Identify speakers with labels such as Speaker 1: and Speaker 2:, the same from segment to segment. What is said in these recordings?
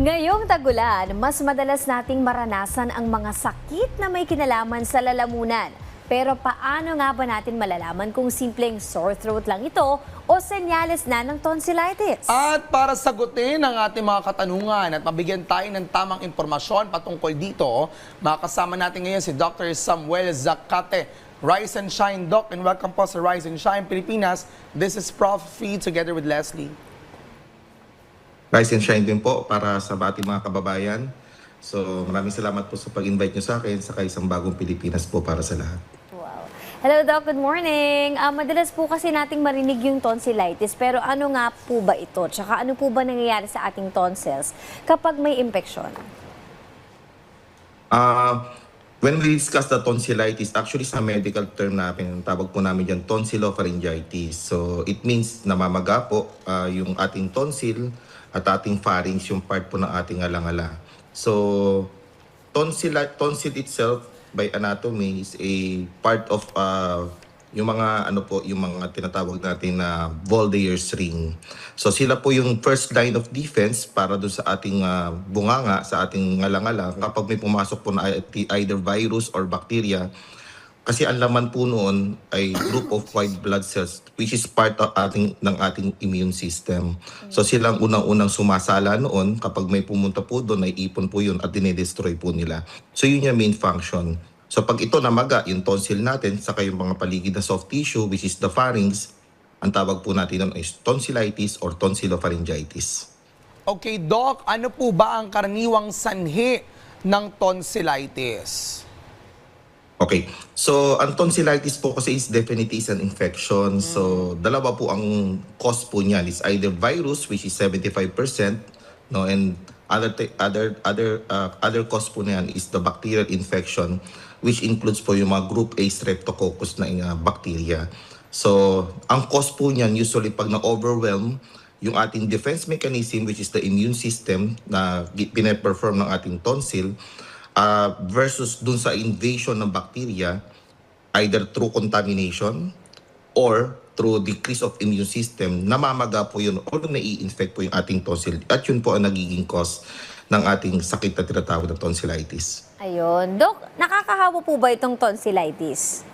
Speaker 1: Ngayong tagulan, mas madalas nating maranasan ang mga sakit na may kinalaman sa lalamunan. Pero paano nga ba natin malalaman kung simpleng sore throat lang ito o senyales na ng tonsillitis?
Speaker 2: At para sagutin ang ating mga katanungan at mabigyan tayo ng tamang impormasyon patungkol dito, makasama natin ngayon si Dr. Samuel Zacate. Rise and Shine, Doc, and welcome po sa Rise and Shine Pilipinas. This is Prof. Fee together with Leslie.
Speaker 3: Rise and shine din po para sa ating mga kababayan. So maraming salamat po sa pag-invite nyo sa akin sa isang bagong Pilipinas po para sa lahat.
Speaker 1: Wow. Hello Doc, good morning. Madalas po kasi nating marinig yung tonsillitis, pero ano nga po ba ito? Tsaka ano po ba nangyayari sa ating tonsils kapag may infeksyon?
Speaker 3: When we discuss the tonsillitis, actually sa medical term natin, tawag po namin dyan tonsillopharyngitis. So it means namamaga po yung ating tonsil at ating pharynx, yung part po ng ating alangala. So tonsil itself by anatomy is a part of yung mga yung mga tinatawag natin na Voldier's ring. So sila po yung first line of defense para doon sa ating bunganga, sa ating ngalangala kapag may pumasok po na either virus or bacteria. Kasi ang laman po noon ay group of white blood cells which is part of ng ating immune system. So silang unang-unang sumasala noon kapag may pumunta po doon ay ipon po yun at dinedestroy po nila. So yun yung main function. So pag ito namaga, yung tonsil natin, saka yung mga paligid na soft tissue which is the pharynx, ang tawag po natin nun is tonsillitis or tonsillopharyngitis.
Speaker 2: Okay, Doc, ano po ba ang karaniwang sanhi ng tonsillitis?
Speaker 3: Okay. So, ang tonsillitis po kasi is definitely is an infection. So, dalawa po ang cause po niyan is either virus which is 75%, no, and other cause po niyan is the bacterial infection which includes po yung mga group A Streptococcus na bacteria. So, ang cause po niyan usually pag na-overwhelm yung ating defense mechanism which is the immune system na pine-perform ng ating tonsil, versus dun sa invasion ng bacteria either through contamination or through decrease of immune system, namamaga po yun o nai-infect po yung ating tonsil at yun po ang nagiging cause ng ating sakit na tinatawag na tonsillitis.
Speaker 1: Ayun. Doc, nakakahawa po ba itong tonsillitis?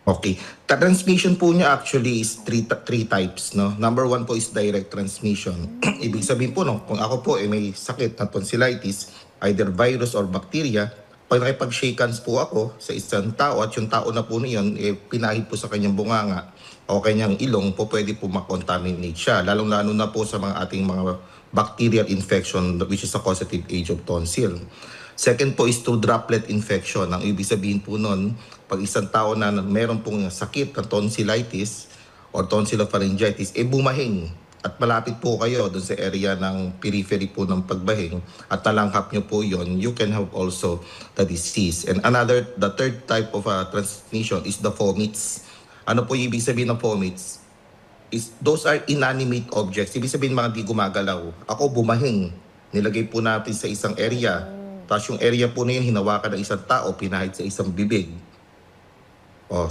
Speaker 3: Okay. Transmission po niya actually is three types, no? Number one po is direct transmission. Ibig sabihin po, no, kung ako po may sakit na tonsillitis, either virus or bacteria, pag nakipag-shake hands po ako sa isang tao at yung tao na po niyon, pinahid po sa kanyang bunganga o kanyang ilong po, pwede po makontaminate siya. Lalong-lalo na po sa mga ating mga bacterial infection which is a causative agent of tonsil. Second po is to droplet infection. Ang ibig sabihin po nun, pag isang tao na meron pong sakit na tonsillitis or tonsillopharyngitis, bumahing at malapit po kayo doon sa area ng periphery po ng pagbahing at nalanghap nyo po yon, you can have also the disease. And the third type of transmission is the vomits. Ano po yung ibig sabihin ng vomits? Those are inanimate objects. Ibig sabihin mga di gumagalaw. Ako bumahing, nilagay po natin sa isang area. Tapos yung area po na yun, hinawakan ng isang tao, pinahid sa isang bibig.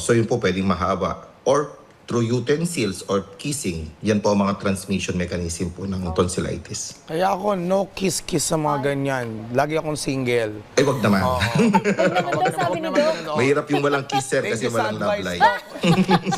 Speaker 3: So yun po pwedeng mahaba. Or through utensils or kissing, yan po ang mga transmission mechanism po ng tonsillitis.
Speaker 2: Kaya ako, no kiss-kiss sa mga ganyan. Lagi akong single.
Speaker 3: Wag naman.
Speaker 1: Huwag naman daw, sabi ni Doc.
Speaker 3: Mahirap yung walang kisser
Speaker 2: Thank
Speaker 3: kasi
Speaker 2: you sa
Speaker 3: walang love
Speaker 2: advice,
Speaker 3: life.
Speaker 2: Doc.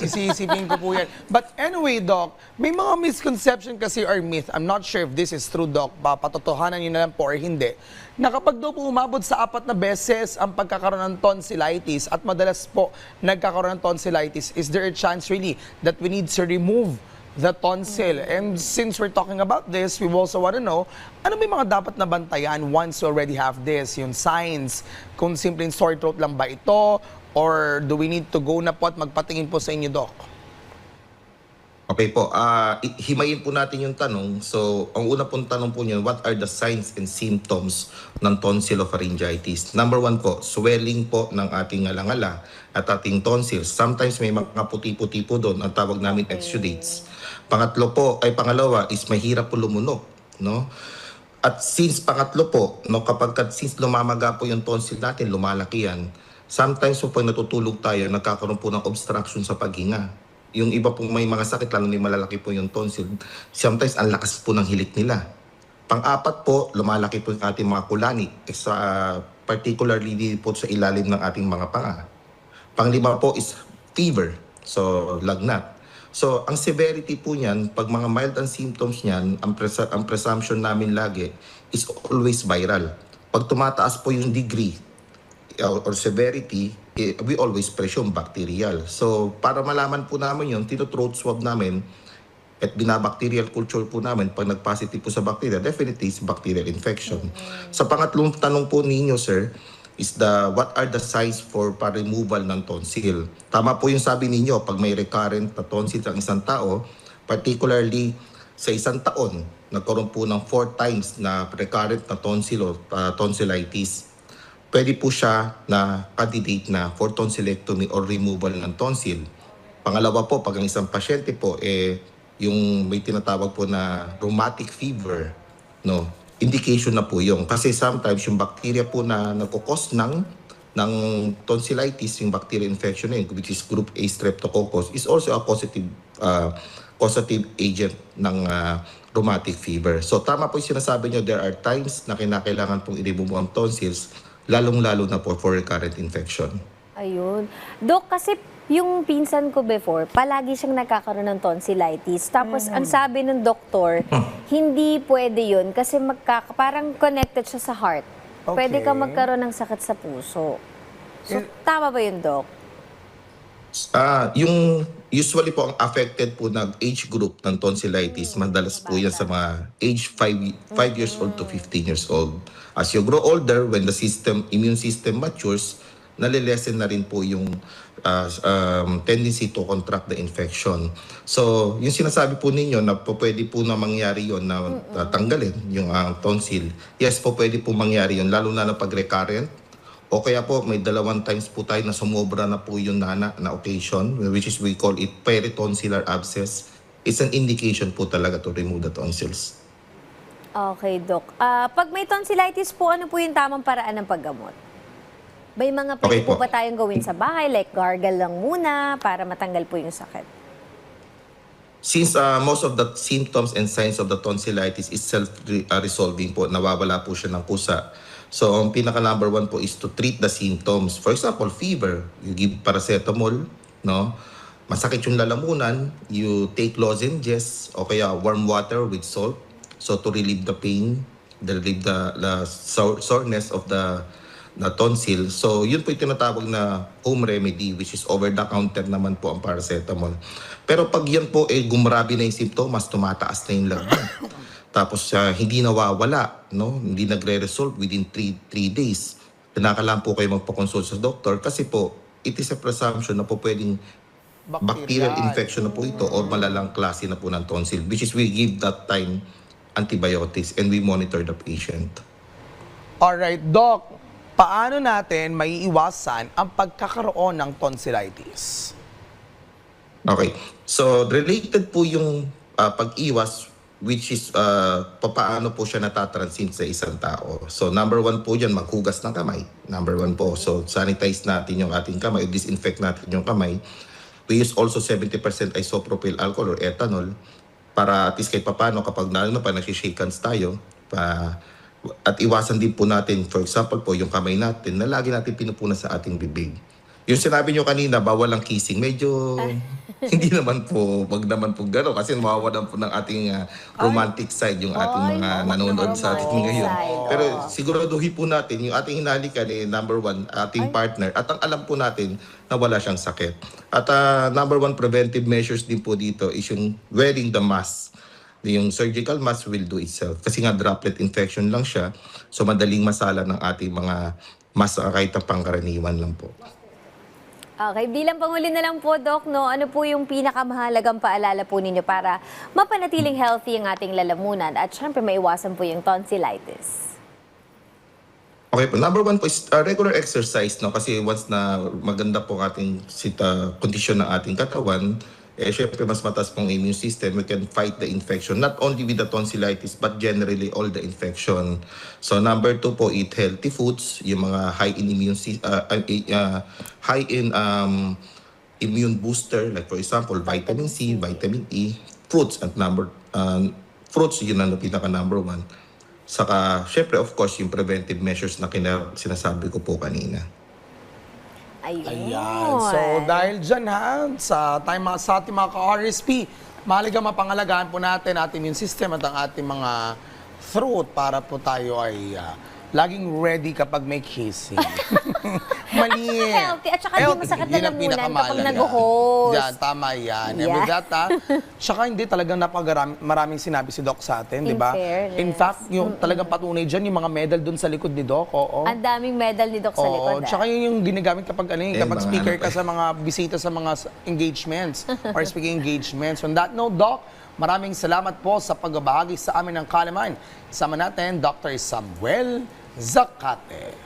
Speaker 2: Sisipin ko po yan. But anyway, Doc, may mga misconception kasi or myth, I'm not sure if this is true, Doc, patotohanan nyo na lang po or hindi, na kapag daw po umabot sa 4 na beses ang pagkakaroon ng tonsillitis at madalas po nagkakaroon ng tonsillitis, is there a chance really that we need to remove the tonsil? And since we're talking about this, we also want to know, ano may mga dapat na bantayan once you already have this, yung signs? Kung simpleng sore throat lang ba ito? Or do we need to go na po at magpatingin po sa inyo, Doc?
Speaker 3: Okay po, himayin po natin yung tanong. So, ang una pong tanong po niyo, what are the signs and symptoms ng tonsillopharyngitis? Number one po, swelling po ng ating alangala at ating tonsils. Sometimes may mga puti-puti po doon, ang tawag namin exudates. Pangalawa is mahirap po lumunok, no? At since pangatlo po, no, since lumamaga po yung tonsil natin, lumalaki yan, sometimes po pag natutulog tayo, nagkakaroon po ng obstruction sa paghinga. Yung iba pong may mga sakit, lalo na malalaki po yung tonsil, sometimes ang lakas po ng hilik nila. Pang-apat po, lumalaki po yung ating mga kulani, particularly po sa ilalim ng ating mga panga. Panglima po is fever, so lagnat. So ang severity po niyan, pag mga mild ang symptoms niyan, ang presumption namin lagi is always viral. Pag tumataas po yung degree or severity, we always presume bacterial. So para malaman po namin yun, throat swab namin at binabacterial culture po namin, pag nag-positive po sa bacteria, definitely is bacterial infection. Sa pangatlong tanong po ninyo, sir, is what are the signs for removal ng tonsil? Tama po yung sabi ninyo, pag may recurrent na tonsil ang isang tao, particularly sa isang taon, nagkaroon po ng 4 times na recurrent na tonsil o tonsillitis, pwede po siya na candidate na for tonsillectomy or removal ng tonsil. Pangalawa po, pag ang isang pasyente po, yung may tinatawag po na rheumatic fever, no, indication na po yung. Kasi sometimes yung bacteria po na nagkukos ng tonsillitis, yung bacterial infection na yun, which is group A Streptococcus, is also a causative agent ng rheumatic fever. So tama po yung sinasabi nyo, there are times na kinakailangan pong i-remove ang tonsils, lalong-lalo na po for recurrent infection.
Speaker 1: Ayun. Dok, kasi yung pinsan ko before, palagi siyang nagkakaroon ng tonsillitis. Tapos, ang sabi ng doktor, hindi pwede yun kasi parang connected siya sa heart. Pwede
Speaker 2: Okay.
Speaker 1: ka magkaroon ng sakit sa puso. So, tama ba yun, Dok?
Speaker 3: Yung usually po ang affected po ng age group ng tonsillitis, madalas po yan sa mga age 5 years old to 15 years old. As you grow older, when the immune system matures, nalilesen na rin po yung tendency to contract the infection. So, yung sinasabi po ninyo na po pwede po na mangyari yon na tanggalin yung tonsil. Yes po, pwede po mangyari yon lalo na pag recurrent. O kaya po, may 2 times po tayo na sumobra na po yung na occasion, which is we call it peritonsillar abscess. It's an indication po talaga to remove the tonsils.
Speaker 1: Okay, Dok. Pag may tonsillitis po, ano po yung tamang paraan ng paggamot? May mga pwede
Speaker 3: Okay
Speaker 1: po
Speaker 3: po.
Speaker 1: ba tayong gawin sa bahay? Like gargle lang muna para matanggal po yung sakit?
Speaker 3: Since most of the symptoms and signs of the tonsillitis is self-resolving po, nawawala po siya ng kusa. So, ang pinaka number 1 po is to treat the symptoms. For example, fever, you give paracetamol, no? Masakit yung lalamunan, you take lozenges o kaya warm water with salt. So, to relieve the pain, relieve the soreness of the tonsil. So, yun po yung tinatawag na home remedy, which is over-the-counter naman po ang paracetamol. Pero pag yan po, gumrabi na yung symptoms, tumataas na yung lagnat. Tapos hindi nawawala, no? Hindi nagre-resolve within 3 days. Kinakailangan po kayo magpa-consult sa doktor kasi po, it is a presumption na po pwedeng bacterial infection na po ito or malalang klase na po ng tonsil, which is we give that time antibiotics and we monitor the patient.
Speaker 2: Alright, Doc, paano natin maiiwasan ang pagkakaroon ng tonsillitis?
Speaker 3: Okay. So, related po yung pag-iwas, which is papaano po siya natatransit sa isang tao. So, number 1 po dyan, maghugas ng kamay. Number 1 po. So, sanitize natin yung ating kamay, disinfect natin yung kamay. We use also 70% isopropyl alcohol or ethanol para at least kahit papaano kapag nagsishake hands tayo, at iwasan din po natin, for example po, yung kamay natin na lagi natin pinupunan sa ating bibig. Yung sinabi nyo kanina, bawal ang kissing, medyo hindi naman po, wag naman po gano'n kasi mawawalan po ng ating romantic side yung ating mga nanonood sa atin ngayon.
Speaker 1: side.
Speaker 3: Pero siguraduhin po natin, yung ating hinalikan number 1, ating partner, at ang alam po natin na wala siyang sakit. At number 1 preventive measures din po dito is yung wearing the mask. Yung surgical mask will do itself. Kasi nga droplet infection lang siya, so madaling masala ng ating mga mask kahit ang pangkaraniwan lang po.
Speaker 1: Okay, bilang panghuli na lang po, Doc, no, ano po yung pinakamahalagang paalala po ninyo para mapanatiling healthy ang ating lalamunan at syempre maiwasan po yung tonsillitis?
Speaker 3: Okay po. Number 1 po is regular exercise, no? Kasi once na maganda po ang ating kondisyon ng ating katawan, syempre mas mataas pong immune system, we can fight the infection, not only with the tonsillitis, but generally all the infection. So number 2 po, eat healthy foods, yung mga high in immune booster, like for example, vitamin C, vitamin E, fruits, at fruits, yun ang pinaka number 1. Saka, syempre, of course, yung preventive measures na sinasabi ko po kanina.
Speaker 1: Ayun.
Speaker 2: Ayan. So, dahil dyan sa ating mga ka-RSP, mahalaga mapangalagaan po natin ating immune system at ang ating mga throat para po tayo ay laging ready kapag may kissing. Mali.
Speaker 1: Healthy. At saka hindi masakit na
Speaker 2: Yun ang
Speaker 1: lamunan kapag
Speaker 2: pinakamahalaga.
Speaker 1: nag-host.
Speaker 2: Yan, tama yan. And with that, tsaka hindi talagang maraming sinabi si Doc sa atin, di ba?
Speaker 1: fairness.
Speaker 2: In fact, yung talagang patunay dyan, yung mga medal dun sa likod ni Doc, oo.
Speaker 1: Ang daming medal ni Doc sa likod.
Speaker 2: Tsaka yun yung ginagamit kapag kapag
Speaker 3: mga
Speaker 2: speaker
Speaker 3: ano
Speaker 2: ka sa mga bisita sa mga engagements or speaking engagements. On that note, Doc, maraming salamat po sa pagbabahagi sa amin ng kaalaman. Sama natin, Dr. Samuel Zacate.